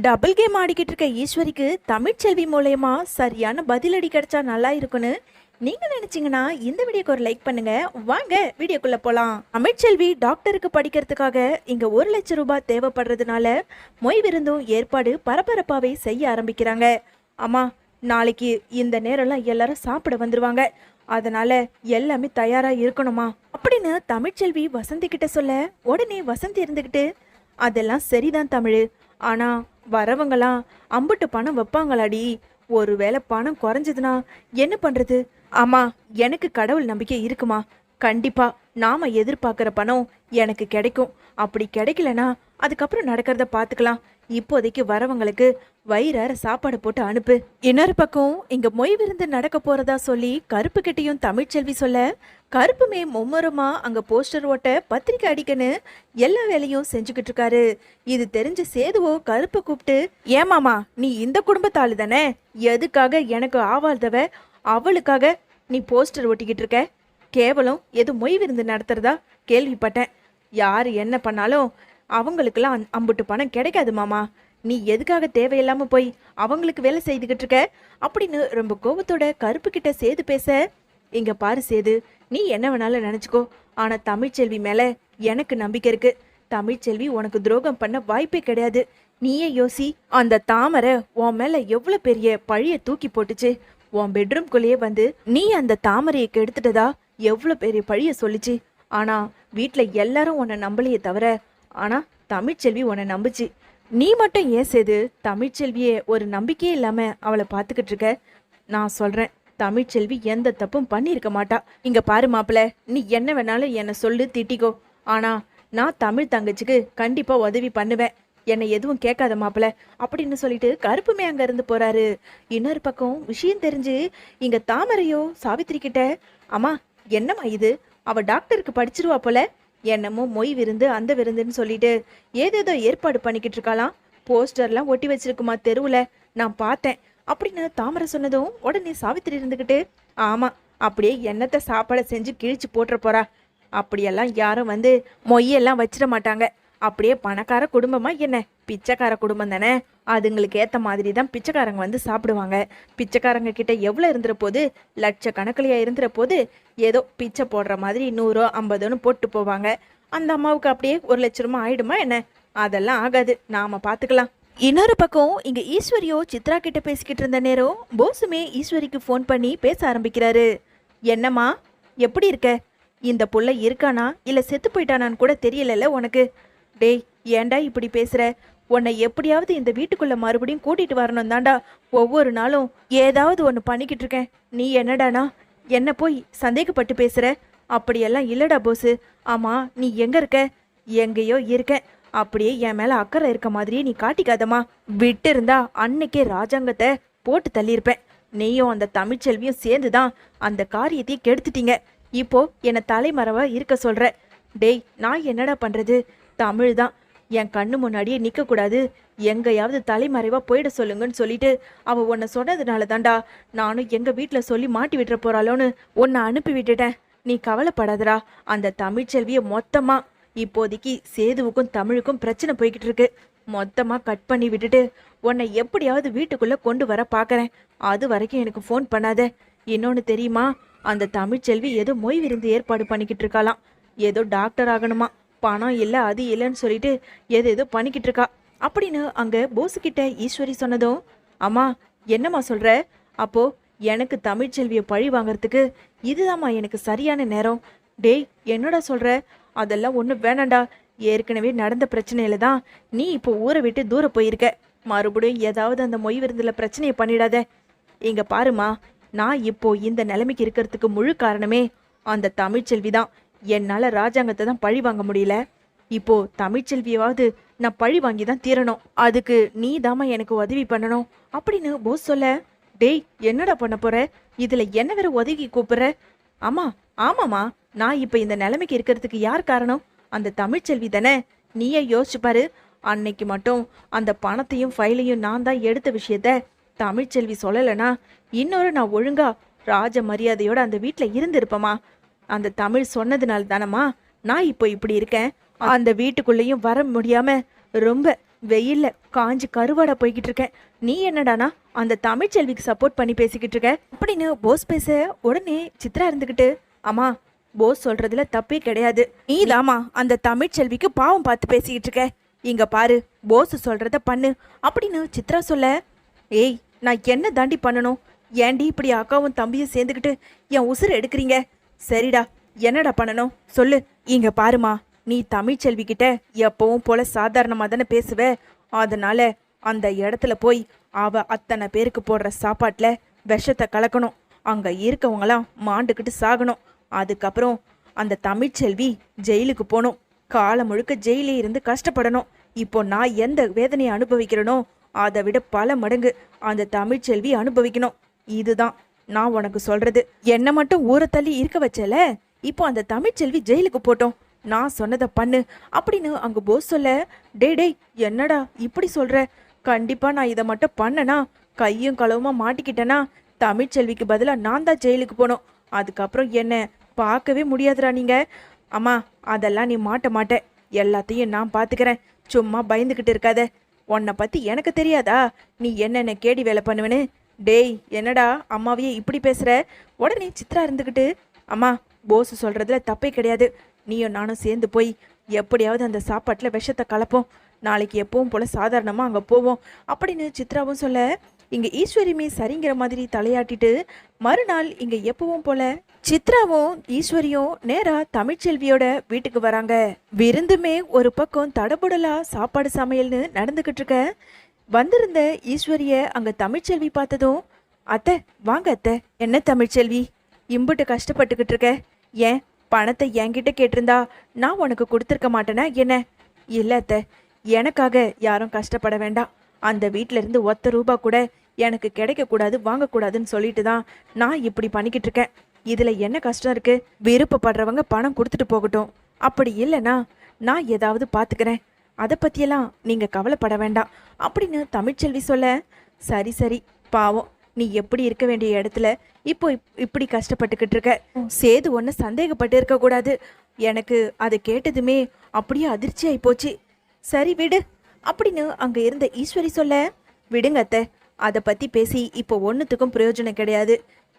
Double game ஆடிக்கிட்டு இருக்க ஈஸ்வரிக்கு தமிழ்ச்செல்வி மூலயமா சரியான பதிலடி கிடைச்சா நல்லா இருக்குன்னு நீங்க நினைச்சீங்கன்னா இந்த வீடியோக்கு ஒரு லைக் பண்ணுங்க. வாங்க வீடியோக்குள்ள போலாம். தமிழ்ச்செல்வி டாக்டருக்கு படிக்கிறதுக்காக இங்க 1,00,000 ரூபாய் தேவைப்படுறதுனால மொய் விருந்தும் ஏற்பாடு பரபரப்பாவே செய்ய ஆரம்பிக்கிறாங்க. ஆமா, நாளைக்கு இந்த நேரம்லாம் எல்லாரும் சாப்பிட வந்துருவாங்க, அதனால எல்லாமே தயாரா இருக்கணுமா அப்படின்னு தமிழ்ச்செல்வி வசந்தி கிட்ட சொல்ல, உடனே வசந்தி இருந்துகிட்டு, அதெல்லாம் சரிதான் தமிழ், ஆனா வரவங்களாம் அம்புட்டு பணம் வைப்பாங்களாடி, ஒருவேளை பணம் குறைஞ்சதுன்னா என்ன பண்றது? ஆமா, எனக்கு கடவுள் நம்பிக்கை இருக்குமா, கண்டிப்பா நாம எதிர்பார்க்கிற பணம் எனக்கு கிடைக்கும். அப்படி கிடைக்கலனா அதுக்கப்புறம் நடக்கிறத பார்த்துக்கலாம். இப்போதைக்கு வரவங்களுக்கு வயிறார சாப்பாடு போட்டு அனுப்பு. இன்னொரு பக்கம் இங்க மொய் விருந்து நடக்க போறதா சொல்லி கருப்பு கிட்டையும் தமிழ்ச்செல்வி சொல்ல, கருப்புமே மும்முரமா அங்க போஸ்டர் ஓட்ட பத்திரிக்கை அடிக்கன்னு எல்லா வேலையும் செஞ்சுக்கிட்டு இருக்காரு. இது தெரிஞ்ச சேதுவோ கருப்பை கூப்பிட்டு, ஏமாமா நீ இந்த குடும்பத்தாளு தானே, எதுக்காக எனக்கு ஆவாழ்தவ அவளுக்காக நீ போஸ்டர் ஒட்டிக்கிட்டு இருக்க? கேவலம் எது மொய் விருந்து நடத்துறதா கேள்விப்பட்டேன். யாரு என்ன பண்ணாலும் அவங்களுக்கெல்லாம் அம்புட்டு பணம் கிடைக்காது மாமா, நீ எதுக்காக தேவையில்லாம போய் அவங்களுக்கு வேலை செய்துகிட்டு இருக்க அப்படின்னு ரொம்ப கோபத்தோட கருப்பு கிட்ட சேது பேச, இங்க பாரு சேது, நீ என்ன வேணாலும் நினைச்சுக்கோ, ஆனா தமிழ்ச்செல்வி மேல எனக்கு நம்பிக்கை இருக்கு. தமிழ்ச்செல்வி உனக்கு துரோகம் பண்ண வாய்ப்பே கிடையாது. நீயே யோசி, அந்த தாமரை உன் மேல எவ்வளவு பெரிய பழிய தூக்கி போட்டுச்சு. உன் பெட்ரூம்குள்ளேயே வந்து நீ அந்த தாமரையை கெடுத்துட்டதா எவ்வளவு பெரிய பழிய சொல்லிச்சு. ஆனா வீட்டுல எல்லாரும் உன்னை நம்பலையே தவிர, ஆனா தமிழ்ச்செல்வி உன்னை நம்புச்சு. நீ மட்டும் ஏன் சேது தமிழ்ச்செல்வியே ஒரு நம்பிக்கையே இல்லாம அவளை பார்த்துக்கிட்டு இருக்க? நான் சொல்றேன், தமிழ்ச்செல்வி எந்த தப்பும் பண்ணியிருக்க மாட்டா. இங்க பாரு மாப்பிள்ள, நீ என்ன வேணாலும் என்னை சொல்லு, திட்டிக்கோ, ஆனா நான் தமிழ் தங்கச்சிக்கு கண்டிப்பா உதவி பண்ணுவேன், என்னை எதுவும் கேட்காத மாப்பிள்ள அப்படின்னு சொல்லிட்டு கருப்புமே அங்க இருந்து போறாரு. இன்னொரு பக்கம் விஷயம் தெரிஞ்சு இங்க தாமரையோ சாவித்திரி கிட்ட, அம்மா என்னம்மா இது, அவ டாக்டருக்கு படிச்சிருவா போல, என்னமோ மொய் விருந்து அந்த விருந்துன்னு சொல்லிட்டு ஏதேதோ ஏற்பாடு பண்ணிக்கிட்டு இருக்காளாம், போஸ்டர்லாம் ஒட்டி வச்சிருக்குமா தெருவுல, நான் பார்த்தேன் அப்படின்னு தாமரை சொன்னதும் உடனே சாவித்திரி இருந்துகிட்டு, ஆமா அப்படியே என்னத்தை சாப்பாடை செஞ்சு கிழிச்சு போட்டுற போறா, அப்படியெல்லாம் யாரும் வந்து மொய்யெல்லாம் வச்சிட மாட்டாங்க, அப்படியே பணக்கார குடும்பமா என்ன, பிச்சைக்கார குடும்பம் தானே, அதுங்களுக்கு ஏற்ற மாதிரி தான் பிச்சைக்காரங்க வந்து சாப்பிடுவாங்க. பிச்சைக்காரங்க கிட்ட எவ்வளோ இருந்துற போது, லட்சக்கணக்கிலையா இருந்துற போது, ஏதோ பிச்சை போடுற மாதிரி 100 50 போட்டு போவாங்க. அந்த அம்மாவுக்கு அப்படியே 1,00,000 ரூபாய் ஆயிடுமா என்ன? அதெல்லாம் ஆகாது, நாம பார்த்துக்கலாம். இன்னொரு பக்கம் இங்க ஈஸ்வரியோ சித்ரா கிட்ட பேசிக்கிட்டு இருந்த நேரம் போஸுமே ஈஸ்வரிக்கு ஃபோன் பண்ணி பேச ஆரம்பிக்கிறாரு. என்னம்மா எப்படி இருக்க? இந்த புள்ள இருக்கானா இல்ல செத்து போயிட்டானான்னு கூட தெரியலல்ல உனக்கு? டேய் ஏண்டா இப்படி பேசுற? உன்னை எப்படியாவது இந்த வீட்டுக்குள்ள மறுபடியும் கூட்டிட்டு வரணும் தாண்டா ஒவ்வொரு நாளும் ஏதாவது ஒன்று பண்ணிக்கிட்டு இருக்கேன். நீ என்னடானா என்ன போய் சந்தேகப்பட்டு பேசுற? அப்படியெல்லாம் இல்லடா போஸு. ஆமா நீ எங்க இருக்க? எங்கேயோ இருக்க, அப்படியே என் மேல அக்கறை இருக்க மாதிரியே நீ காட்டிக்காதமா. விட்டு இருந்தா அன்னைக்கே ராஜாங்கத்தை போட்டு தள்ளியிருப்பேன். நீயும் அந்த தமிழ்ச்செல்வியும் சேர்ந்துதான் அந்த காரியத்தையே கெடுத்துட்டீங்க. இப்போ என்னை தலைமறைவா இருக்க சொல்ற. டேய் நான் என்னடா பண்றது? தமிழ் தான் என் கண்ணு முன்னாடியே நிக்க கூடாது, எங்கேயாவது தலைமறைவா போயிட சொல்லுங்கன்னு சொல்லிட்டு அவ உன்னை சொன்னதுனால தாண்டா நானும் எங்க வீட்டுல சொல்லி மாட்டி விட்டுற போறாளோன்னு உன்னை அனுப்பி விட்டுட்டேன். நீ கவலைப்படாதடா, அந்த தமிழ்ச்செல்விய மொத்தமா இப்போதைக்கு சேதுவுக்கும் தமிழுக்கும் பிரச்சனை போய்கிட்டு இருக்கு, மொத்தமா கட் பண்ணி விட்டுட்டு உன்னை எப்படியாவது வீட்டுக்குள்ள கொண்டு வர பாக்குறேன். அது வரைக்கும் எனக்கு ஃபோன் பண்ணாத. இன்னொன்னு தெரியுமா, அந்த தமிழ்ச்செல்வி ஏதோ மொய் விருந்து ஏற்பாடு பண்ணிக்கிட்டு இருக்காளாம், ஏதோ டாக்டர் ஆகணுமா, பணம் இல்லை அது இல்லைன்னு சொல்லிட்டு ஏதோ பண்ணிக்கிட்டு இருக்கா அப்படின்னு அங்க போஸுக்கிட்ட ஈஸ்வரி சொன்னதும், அம்மா என்னம்மா சொல்ற? அப்போ எனக்கு தமிழ்ச்செல்வியை பழி வாங்கறதுக்கு இதுதாம்மா எனக்கு சரியான நேரம். டேய் என்னடா சொல்ற? அதெல்லாம் ஒன்றும் வேணாண்டா, ஏற்கனவே நடந்த பிரச்சனையில தான் நீ இப்போ ஊரை விட்டு தூரம் போயிருக்க, மறுபடியும் ஏதாவது அந்த மொய் விருந்துல பிரச்சனையை பண்ணிடாத. இங்க பாருமா, நான் இப்போ இந்த நிலைமைக்கு இருக்கிறதுக்கு முழு காரணமே அந்த தமிழ்ச்செல்வி தான். என்னால ராஜாங்கத்தை தான் பழி வாங்க முடியல, இப்போ தமிழ்ச்செல்வியாவது நான் பழி வாங்கி தான் தீரணும், அதுக்கு நீ தாமா எனக்கு உதவி பண்ணணும் அப்படின்னு போஸ் சொல்ல, டேய் என்னடா பண்ண போற? இதுல என்ன வேற உதவி கூப்பிடுற? ஆமா ஆமாமா, நான் இப்ப இந்த நிலைமைக்கு இருக்கிறதுக்கு யார் காரணம்? அந்த தமிழ்ச்செல்வி தானே. நீயே யோசிச்சு பாரு, அன்னைக்கு மட்டும் அந்த பணத்தையும் ஃபைலையும் நான் தான் எடுத்த விஷயத்த தமிழ்ச்செல்வி சொல்லலைனா இன்னொரு நான் ஒழுங்கா ராஜ மரியாதையோட அந்த வீட்டுல இருந்திருப்பமா. அந்த தமிழ் சொன்னதுனால தானம்மா நான் இப்போ இப்படி இருக்கேன். அந்த வீட்டுக்குள்ளேயும் வர முடியாம ரொம்ப வெயில்ல காஞ்சு கருவாடா போய்கிட்டு இருக்கேன். நீ என்னடானா அந்த தமிழ்ச்செல்விக்கு சப்போர்ட் பண்ணி பேசிக்கிட்டு இருக்க அப்படின்னு போஸ் பேச உடனே சித்ரா இருந்துகிட்டு, அம்மா போஸ் சொல்றதுல தப்பே கிடையாது. நீதாமா அந்த தமிழ்ச்செல்விக்கு பாவம் பார்த்து பேசிக்கிட்டு இருக்க. இங்க பாரு, போஸ் சொல்றத பண்ணு அப்படின்னு சித்ரா சொல்ல, ஏய் நான் என்ன தாண்டி பண்ணணும்? ஏண்டி இப்படி அக்காவும் தம்பியும் சேர்ந்துக்கிட்டு என் உசுறு எடுக்கிறீங்க? சரிடா, என்னடா பண்ணணும் சொல்லு. இங்க பாருமா, நீ தமிழ்ச்செல்வி கிட்ட எப்பவும் போல சாதாரணமா தானே பேசுவ. அதனால அந்த இடத்துல போய் அவ அத்தனை பேருக்கு போடுற சாப்பாட்டுல விஷத்தை கலக்கணும். அங்க இருக்கவங்களாம் மாண்டுக்கிட்டு சாகணும். அதுக்கப்புறம் அந்த தமிழ்ச்செல்வி ஜெயிலுக்கு போகணும். காலம் முழுக்க ஜெயிலே இருந்து கஷ்டப்படணும். இப்போ நான் எந்த வேதனையை அனுபவிக்கிறேனோ அதை விட பல மடங்கு அந்த தமிழ்ச்செல்வி அனுபவிக்கணும். இதுதான் நான் உனக்கு சொல்றது. என்ன மட்டும் ஊரை தள்ளி இருக்க வச்சல, இப்போ அந்த தமிழ்ச்செல்வி ஜெயிலுக்கு போட்டோம். நான் சொன்னதை பண்ணு அப்படின்னு அங்க போஸ் சொல்ல, டேய் என்னடா இப்படி சொல்ற? கண்டிப்பா நான் இதை மட்டும் பண்ணனா, கையும் களவுமா மாட்டிக்கிட்டேனா, தமிழ்ச்செல்விக்கு பதிலா நான் தான் ஜெயிலுக்கு போனோம். அதுக்கப்புறம் என்ன பார்க்கவே முடியாதுடா நீங்க. அம்மா அதெல்லாம் நீ மாட்ட, எல்லாத்தையும் நான் பார்த்துக்கிறேன். சும்மா பயந்துக்கிட்டு இருக்காத. உன்னை பத்தி எனக்கு தெரியாதா நீ என்னென்ன கேடி வேலை பண்ணுவேன்னு? டேய் என்னடா அம்மாவையே இப்படி பேசுற? உடனே சித்ரா இருந்துக்கிட்டு, அம்மா போஸ் சொல்றதுல தப்பே கிடையாது. நீயும் நானும் சேர்ந்து போய் எப்படியாவது அந்த சாப்பாட்டில் விஷத்தை கலப்போம். நாளைக்கு எப்பவும் போல சாதாரணமா அங்கே போவோம் அப்படின்னு சித்ராவும் சொல்ல, இங்க ஈஸ்வரியுமே சரிங்கிற மாதிரி தலையாட்டிட்டு மறுநாள் இங்க எப்பவும் போல சித்ராவும் ஈஸ்வரியும் நேரா தமிழ்ச்செல்வியோட வீட்டுக்கு வராங்க. விருந்துமே ஒரு பக்கம் தடபுடலா சாப்பாடு சமையல்னு நடந்துகிட்டு இருக்க, வந்திருந்த ஈஸ்வரிய அங்க தமிழ்ச்செல்வி பார்த்ததும், அத்தை வாங்க அத்தை. என்ன தமிழ்ச்செல்வி இம்புட்டு கஷ்டப்பட்டுக்கிட்டு இருக்க? ஏன் பணத்தை என்கிட்ட கேட்டிருந்தா நான் உனக்கு கொடுத்துருக்க மாட்டேனா என்ன? இல்ல அத்தை, எனக்காக யாரும் கஷ்டப்பட வேண்டாம். அந்த வீட்டில இருந்து ₹1 கூட எனக்கு கிடைக்க கூடாது, வாங்கக்கூடாதுன்னு சொல்லிட்டு தான் நான் இப்படி பண்ணிக்கிட்டு இருக்கேன். இதுல என்ன கஷ்டம் இருக்கு? விருப்பப்படுறவங்க பணம் கொடுத்துட்டு போகட்டும். அப்படி இல்லைன்னா நான் ஏதாவது பார்த்துக்கிறேன். அதை பத்தியெல்லாம் நீங்க கவலைப்பட வேண்டாம் அப்படின்னு தமிழ்ச்செல்வி சொல்ல, சரி பாவம், நீ எப்படி இருக்க வேண்டிய இடத்துல இப்போ இப்படி கஷ்டப்பட்டுக்கிட்டு இருக்க. சேது ஒன்று சந்தேகப்பட்டு இருக்க கூடாது. எனக்கு அதை கேட்டதுமே அப்படியே அதிர்ச்சி ஆகி போச்சு. சரி விடு அப்படின்னு அங்க இருந்த ஈஸ்வரி சொல்ல, விடுங்க அத்தை, அதை பத்தி பேசி இப்போ ஒன்றுத்துக்கும் பிரயோஜனம் கிடையாது.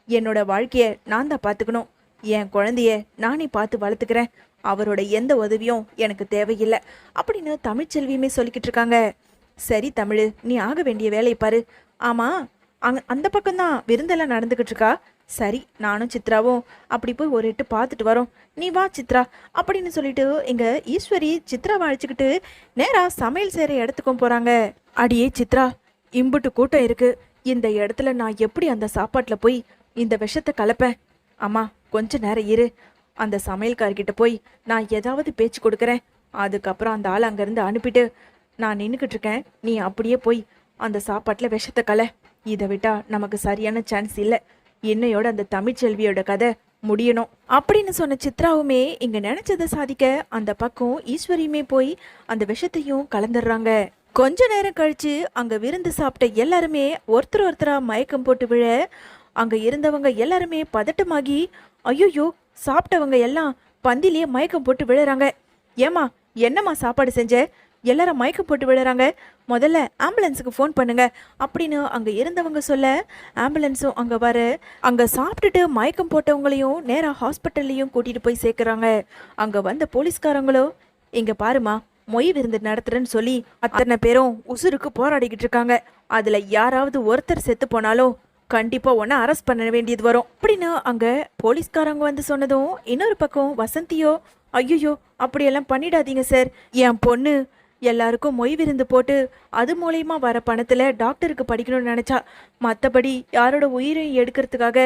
என்னோட வாழ்க்கைய நான் தான் பார்த்துக்கணும். என் குழந்தைய நானே பார்த்து வளர்த்துக்கிறேன். அவரோட எந்த உதவியும் எனக்கு தேவையில்லை அப்படின்னு தமிழ்ச்செல்வியுமே சொல்லிக்கிட்டு இருக்காங்க. சரி தமிழ், நீ ஆக வேண்டிய வேலையை பாரு. ஆமா, அந்த பக்கம்தான் விருந்தெல்லாம் நடந்துக்கிட்டு இருக்கா. சரி, நானும் சித்ராவும் அப்படி போய் ஒரு எட்டு பார்த்துட்டு வரோம். நீ வா சித்ரா அப்படின்னு சொல்லிட்டு எங்க ஈஸ்வரி சித்ராவை அழைச்சிக்கிட்டு நேரா சமையல் செய்கிற இடத்துக்கும் போறாங்க. அடியே சித்ரா, இம்புட்டு கூட்டம் இருக்கு. இந்த இடத்துல நான் எப்படி அந்த சாப்பாட்டில் போய் இந்த விஷத்தை கலப்பேன்? அம்மா கொஞ்ச நேரம் இரு. அந்த சமையல்கார்கிட்ட போய் நான் ஏதாவது பேச்சு கொடுக்குறேன். அதுக்கப்புறம் அந்த ஆள் அங்கேருந்து அனுப்பிட்டு நான் நின்றுக்கிட்டு இருக்கேன். நீ அப்படியே போய் அந்த சாப்பாட்டில் விஷத்தை கலை. இதை விட்டா நமக்கு சரியான சான்ஸ் இல்லை. என்னையோட அந்த தமிழ்ச்செல்வியோட கதை முடியணும் அப்படின்னு சொன்ன சித்ராவுமே இங்க நினைச்சதை சாதிக்க அந்த பக்கம் ஈஸ்வரியுமே போய் அந்த விஷத்தையும் கலந்துடுறாங்க. கொஞ்ச நேரம் கழிச்சு அங்க விருந்து சாப்பிட்ட எல்லாருமே ஒருத்தரா மயக்கம் போட்டு விழ, அங்க இருந்தவங்க எல்லாருமே பதட்டமாகி, ஐயோ சாப்பிட்டவங்க எல்லாம் பந்திலேயே மயக்கம் போட்டு விழுறாங்க. ஏமா என்னம்மா சாப்பாடு செஞ்ச? எல்லாரும் மயக்கம் போட்டு விழுறாங்க. முதல்ல ஆம்புலன்ஸுக்கு ஃபோன் பண்ணுங்க அப்படின்னு அங்கே இருந்தவங்க சொல்ல, ஆம்புலன்ஸும் அங்கே வர அங்கே சாப்பிட்டுட்டு மயக்கம் போட்டவங்களையும் நேராக ஹாஸ்பிட்டல்லையும் கூட்டிகிட்டு போய் சேர்க்குறாங்க. அங்கே வந்த போலீஸ்காரங்களோ, இங்கே பாருமா, மொய் விருந்து நடத்துறேன்னு சொல்லி அத்தனை பேரும் உசுருக்கு போராடிக்கிட்டு இருக்காங்க. அதில் யாராவது ஒருத்தர் செத்து போனாலும் கண்டிப்பாக ஒன்று அரெஸ்ட் பண்ண வேண்டியது வரும் அப்படின்னு அங்கே போலீஸ்காரங்க வந்து சொன்னதும், இன்னொரு பக்கம் வசந்தியோ, ஐயோ அப்படியெல்லாம் பண்ணிடாதீங்க சார், என் பொண்ணு எல்லாருக்கும் மொய் விருந்து போட்டு அது மூலயமா வர பணத்தில் டாக்டருக்கு படிக்கணும்னு நினச்சா. மற்றபடி யாரோட உயிரையும் எடுக்கிறதுக்காக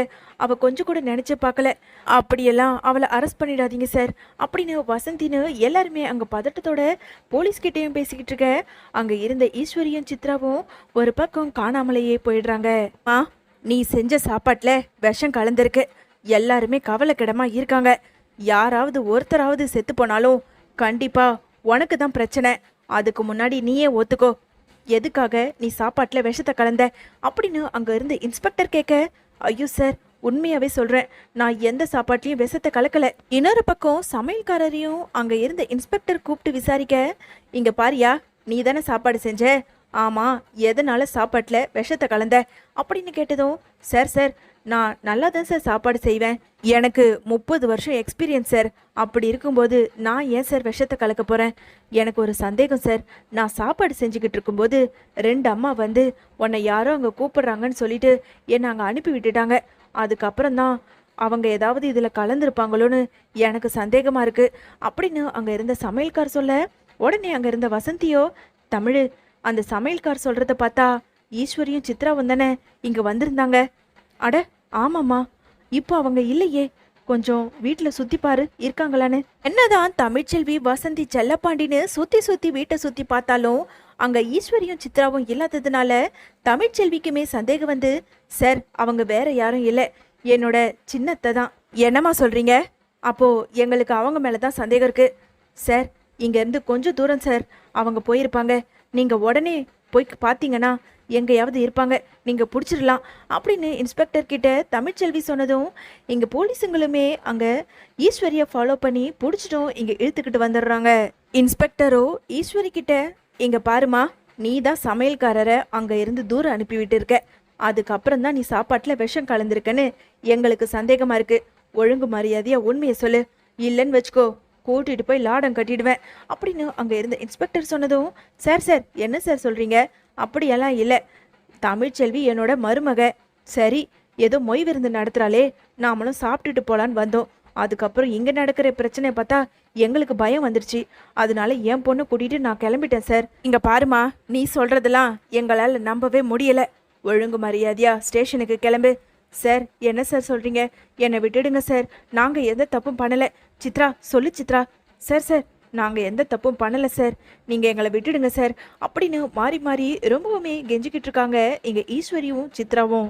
அவள் கொஞ்சம் கூட நினச்சி பார்க்கல. அப்படியெல்லாம் அவளை அரெஸ்ட் பண்ணிடாதீங்க சார் அப்படின்னு வசந்தின்னு எல்லாருமே அங்கே பதட்டத்தோட போலீஸ்கிட்டையும் பேசிக்கிட்டு இருக்க. அங்கே இருந்த ஈஸ்வரியும் சித்ராவும் ஒரு பக்கம் காணாமலேயே போயிடுறாங்க. நீ செஞ்ச சாப்பாட்டில் விஷம் கலந்துருக்கு. எல்லாருமே கவலைக்கிடமா இருக்காங்க. யாராவது ஒருத்தராவது செத்து போனாலும் கண்டிப்பா உனக்கு தான் பிரச்சனை. அதுக்கு முன்னாடி நீயே ஒத்துக்கோ, எதுக்காக நீ சாப்பாட்டில் விஷத்தை கலந்த அப்படின்னு அங்க இருந்து இன்ஸ்பெக்டர் கேட்க, ஐயோ சார் உண்மையாவே சொல்றேன், நான் எந்த சாப்பாட்லயும் விஷத்தை கலக்கல. இன்னொரு பக்கம் சமையல்காரரையும் அங்க இருந்த இன்ஸ்பெக்டர் கூப்பிட்டு விசாரிக்க, இங்க பாரியா, நீ தானே சாப்பாடு செஞ்ச? ஆமா, எதனால சாப்பாட்டுல விஷத்தை கலந்த அப்படின்னு கேட்டதும், சார் சார் நான் நல்லா தான் சார் சாப்பாடு செய்வேன். எனக்கு 30 வருஷம் எக்ஸ்பீரியன்ஸ் சார். அப்படி இருக்கும்போது நான் ஏன் சார் விஷத்தை கலக்க போறேன்? எனக்கு ஒரு சந்தேகம் சார். நான் சாப்பாடு செஞ்சுக்கிட்டு இருக்கும்போது 2 அம்மா வந்து உன்னை யாரோ அங்கே கூப்பிடுறாங்கன்னு சொல்லிட்டு என்னை அங்கே அனுப்பி விட்டுட்டாங்க. அதுக்கப்புறம் தான் அவங்க ஏதாவது இதில் கலந்துருப்பாங்களோன்னு எனக்கு சந்தேகமா இருக்கு அப்படின்னு அங்கே இருந்த சமையல்கார் சொல்ல, உடனே அங்கே இருந்த வசந்தியோ, தமிழ், அந்த சமையல்கார் சொல்றத பார்த்தா ஈஸ்வரியும் சித்ராவும் தானே இங்க வந்திருந்தாங்க. அட ஆமாம்மா, இப்போ அவங்க இல்லையே, கொஞ்சம் வீட்டில் சுத்தி பாரு இருக்காங்களான்னு. என்னதான் தமிழ்ச்செல்வி வசந்தி செல்லப்பாண்டின்னு சுத்தி சுத்தி வீட்டை சுத்தி பார்த்தாலும் அங்க ஈஸ்வரியும் சித்ராவும் இல்லாததுனால தமிழ்ச்செல்விக்குமே சந்தேகம் வந்து, சார் அவங்க வேற யாரும் இல்லை, என்னோட சின்னத்தை தான். என்னம்மா சொல்றீங்க? அப்போ எங்களுக்கு அவங்க மேல தான் சந்தேகம் இருக்கு சார். இங்க இருந்து கொஞ்சம் தூரம் சார் அவங்க போயிருப்பாங்க. நீங்க உடனே போய் பார்த்தீங்கன்னா எங்கேயாவது இருப்பாங்க, நீங்க பிடிச்சிடலாம் அப்படின்னு இன்ஸ்பெக்டர் கிட்ட தமிழ்ச்செல்வி சொன்னதும், இங்க போலீஸுங்களுமே அங்க ஈஸ்வரியை ஃபாலோ பண்ணி பிடிச்சிட்டும் இங்க இழுத்துக்கிட்டு வந்துடுறாங்க. இன்ஸ்பெக்டரோ ஈஸ்வரி கிட்ட, இங்க பாருமா, நீ தான் சமையல்காரரை அங்க இருந்து தூரம் அனுப்பி விட்டு இருக்க. அதுக்கப்புறம் தான் நீ சாப்பாட்டுல விஷம் கலந்துருக்கன்னு எங்களுக்கு சந்தேகமா இருக்கு. ஒழுங்கு மரியாதையா உண்மையை சொல்லு, இல்லைன்னு வச்சுக்கோ கூட்டிட்டு போய் லாடம் கட்டிடுவேன் அப்படின்னு அங்க இருந்த இன்ஸ்பெக்டர் சொன்னதும், சார் சார் என்ன சார் சொல்றீங்க? அப்படியெல்லாம் இல்லை, தமிழ்ச்செல்வி என்னோட மருமக. சரி, ஏதோ மொய் விருந்து நடத்துறாளே, நாமளும் சாப்பிட்டுட்டு போலான்னு வந்தோம். அதுக்கப்புறம் இங்க நடக்கிற பிரச்சனையை பார்த்தா எங்களுக்கு பயம் வந்துருச்சு. அதனால என் பொண்ணு கூட்டிட்டு நான் கிளம்பிட்டேன் சார். இங்க பாருமா, நீ சொல்றதெல்லாம் எங்களால் நம்பவே முடியல. ஒழுங்கு மரியாதையா ஸ்டேஷனுக்கு கிளம்பு. சார் என்ன சார் சொல்றீங்க? என்னை விட்டுடுங்க சார், நாங்க எந்த தப்பும் பண்ணல. சித்ரா சொல்லு சித்ரா. சார் சார் நாங்க எந்த தப்பும் பண்ணல சார், நீங்க எங்களை விட்டுடுங்க சார் அப்படின்னு மாறி மாறி ரொம்பவுமே கெஞ்சிக்கிட்டு இருக்காங்க இங்க ஈஸ்வரியும் சித்ராவும்.